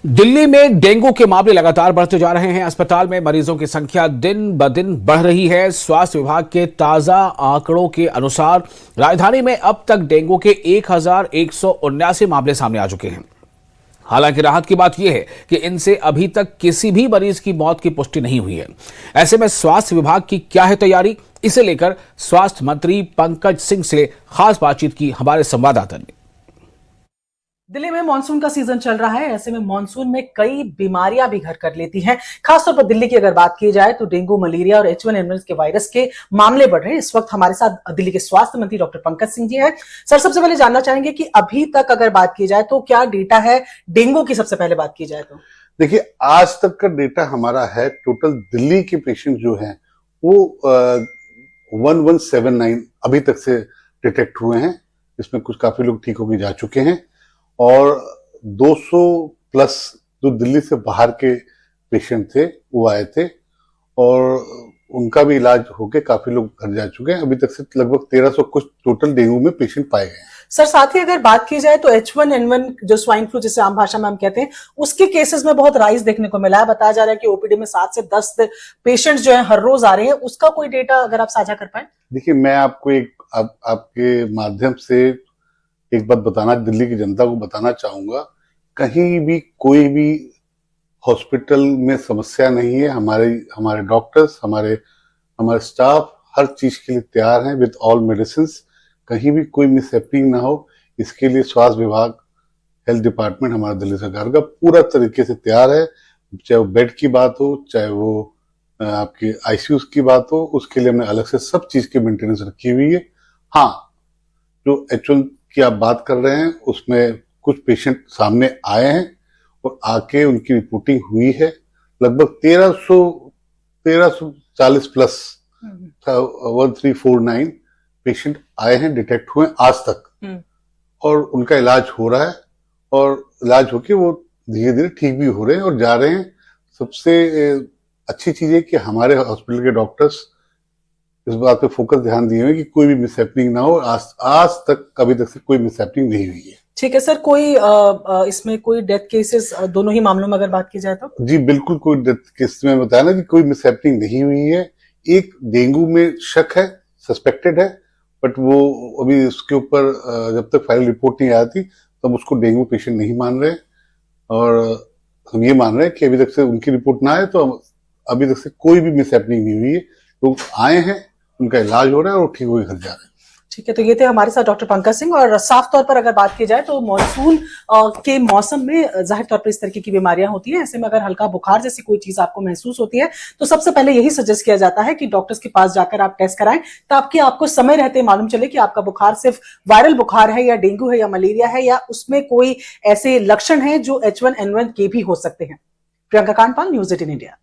दिल्ली में डेंगू के मामले लगातार बढ़ते जा रहे हैं। अस्पताल में मरीजों की संख्या दिन ब दिन बढ़ रही है। स्वास्थ्य विभाग के ताजा आंकड़ों के अनुसार राजधानी में अब तक डेंगू के 1179 मामले सामने आ चुके हैं। हालांकि राहत की बात यह है कि इनसे अभी तक किसी भी मरीज की मौत की पुष्टि नहीं हुई है। ऐसे में स्वास्थ्य विभाग की क्या है तैयारी, इसे लेकर स्वास्थ्य मंत्री पंकज सिंह से खास बातचीत की हमारे संवाददाता ने। दिल्ली में मानसून का सीजन चल रहा है। ऐसे में मानसून में कई बीमारियां भी घर कर लेती हैं। खासतौर पर दिल्ली की अगर बात की जाए तो डेंगू, मलेरिया और H1N1 के वायरस के मामले बढ़ रहे हैं। इस वक्त हमारे साथ दिल्ली के स्वास्थ्य मंत्री डॉक्टर पंकज सिंह जी हैं। सर, सबसे पहले जानना चाहेंगे कि अभी तक अगर बात की जाए तो क्या डेटा है डेंगू की? सबसे पहले बात की जाए तो देखिए, आज तक का डेटा हमारा है, टोटल दिल्ली के पेशेंट जो हैं वो 1179 अभी तक से डिटेक्ट हुए हैं। इसमें कुछ काफी लोग ठीक होकर जा चुके हैं और 200 प्लस जो दिल्ली से बाहर के पेशेंट थे वो आए थे और उनका भी इलाज होके काफी लोग घर जा चुके हैं। अभी तक से लगभग 1300 कुछ टोटल डेंगू में पेशेंट पाए गए हैं। सर, साथ ही अगर बात की जाए तो H1N1 जो स्वाइन फ्लू जिसे आम भाषा में हम कहते हैं, उसके केसेस में बहुत राइज देखने को मिला है। बताया जा रहा है कि ओपीडी में 7 से 10 पेशेंट्स जो है हर रोज आ रहे हैं। उसका कोई डेटा अगर आप साझा कर पाए? देखिए, मैं आपको आपके माध्यम से एक बात बताना, दिल्ली की जनता को बताना चाहूंगा, कहीं भी कोई भी हॉस्पिटल में समस्या नहीं है। हमारे डॉक्टर्स, हमारे स्टाफ हर चीज के लिए तैयार हैं विद ऑल मेडिसिन। कहीं भी कोई मिसहैपनिंग ना हो, इसके लिए स्वास्थ्य विभाग, हेल्थ डिपार्टमेंट, हमारा दिल्ली सरकार का पूरा तरीके से तैयार है। चाहे वो बेड की बात हो, चाहे वो आपकी आईसीयू की बात हो, उसके लिए हमने अलग से सब चीज की मेंटेनेंस रखी हुई है। हाँ, जो H1 की आप बात कर रहे हैं उसमें कुछ पेशेंट सामने आए हैं और आके उनकी रिपोर्टिंग हुई है। लगभग 1340 प्लस 1349 पेशेंट आए हैं, डिटेक्ट हुए आज तक और उनका इलाज हो रहा है और इलाज होके वो धीरे धीरे ठीक भी हो रहे हैं और जा रहे हैं। सबसे अच्छी चीज है कि हमारे हॉस्पिटल के डॉक्टर्स इस बात पे फोकस ध्यान दिए हुए कि कोई भी मिसहैपनिंग ना हो। आज तक अभी तक से कोई मिसहैपनिंग नहीं हुई है। ठीक है सर, कोई इसमें कोई डेथ केसेस दोनों ही मामलों में अगर बात की जाए तो? जी बिल्कुल, कोई डेथ केस में बताया ना कि कोई मिसहैपनिंग नहीं हुई है। एक डेंगू में शक है, सस्पेक्टेड है, बट वो अभी उसके ऊपर जब तक फाइनल रिपोर्ट नहीं आई थी तब उसको डेंगू पेशेंट नहीं मान रहे और हम ये मान रहे हैं कि अभी तक से उनकी रिपोर्ट ना आए तो अभी तक से कोई भी मिसहैपनिंग नहीं हुई है। लोग आए हैं, उनका इलाज हो रहा है और ठीक होकर घर जा रहे हैं। ठीक है, तो ये थे हमारे साथ डॉक्टर पंकज सिंह। और साफ तौर पर अगर बात की जाए तो मॉनसून के मौसम में जाहिर तौर पर इस तरीके की बीमारियां होती हैं। ऐसे में अगर हल्का बुखार जैसी कोई चीज आपको महसूस होती है तो सबसे पहले यही सजेस्ट किया जाता है कि डॉक्टर्स के पास जाकर आप टेस्ट कराएं, ताकि आपको समय रहते मालूम चले कि आपका बुखार सिर्फ वायरल बुखार है या डेंगू है या मलेरिया है या उसमें कोई ऐसे लक्षण है जो H1N1 के भी हो सकते हैं। Priyanka Kandpal, news 18 India.